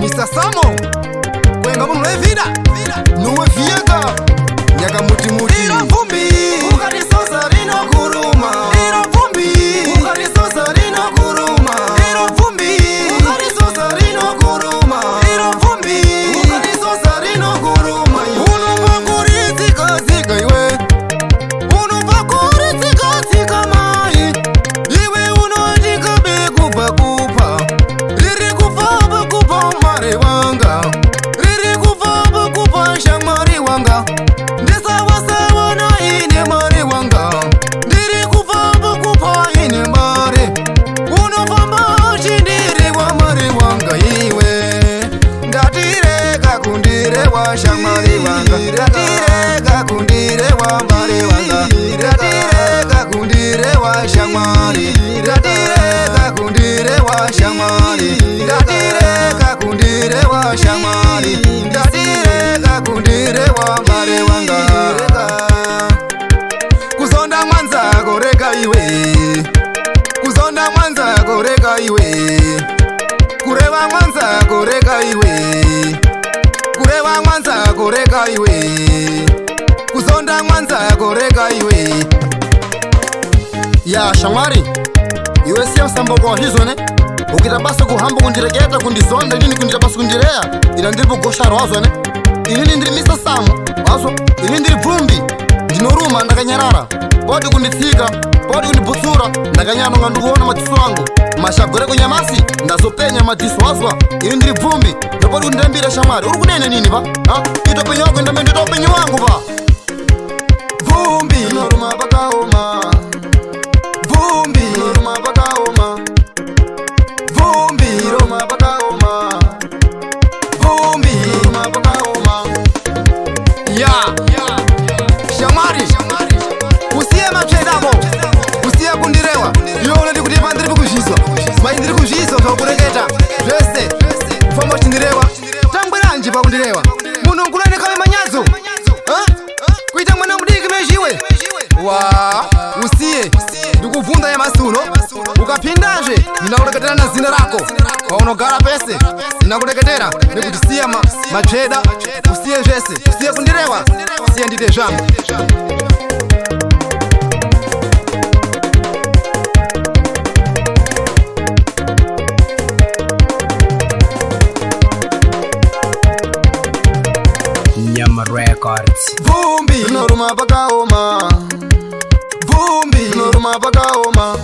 Mr. Samo kwenga muno evida nuwe viaga nyaga muti muti ilo vumbi ukarisosa rino kuruma ilo vumbi ukarisosa rino kuruma ilo vumbi ukarisosa rino kuruma ilo vumbi ukarisosa rino kuruma unumva kuritika tika iwe unumva kuritika tika mai iwe unotika bekupa kupa riri kufa kupa mare wanga riri kufa kupa shamari wanga ndisawasawa na ine mare wanga ndiri kufa kupa ine mare unofamba chindiri wa mare wanga iwe ndatireka kundire wa shamari wanga ndatireka kundire wa mare wanga ndatireka kundire wa shamari ndatireka kundire wa shamari ndatireka kundire wa shamari ndatireka kundire wa mare wanga kuzonda mwanza koreka iwe kuzonda mwanza koreka iwe kureva mwanza koreka iwe kureva mwanza koreka iwe kuzonda mwanza koreka iwe ya shamari iwe siya msambo kwa hizo ne ukita basi kuhamba kundireketa kundizonda nini kundira basi kundirea ila ndiripo gosharo wazo ne inini ndiri Mr. Samo wazo inini ndiri vumbi ndinoruma ndakanyarara podi kunditsika podi kundibutsura ndakanyano ngandukuona matiso wangu mashagore kunyamasi ndazopenya matiso wazwa inini ndiri vumbi ndopodi kundirambira shamari uri kunene nini pa ito penyo wako ndambe ndito penyo wangu pa vumbi noruma pakaoma vumbi noruma pakaoma vumbi roma pakaoma vumbi roma pakaoma ya shamari usiye mapchedamo usiye kundirewa yona ndikutipa ndiri kuzhizwa mai ndiri kuzhizwa kakureketa zvese kufamba uchindirewa tambwiranji pakundirewa munhu nkulane kave manyadzo kuita mwana mudiki mezhiwe wa usiye ndikubvunza nyamasuno ukapindazve ndinakureketera na zina rako paunogara pese ndinakureketera nekuti siya matsveda usiye zvese usiye kundirewa usiye ndite zvangu Nyama Records. Vumbi noruma pakaoma vumbi noruma pakaoma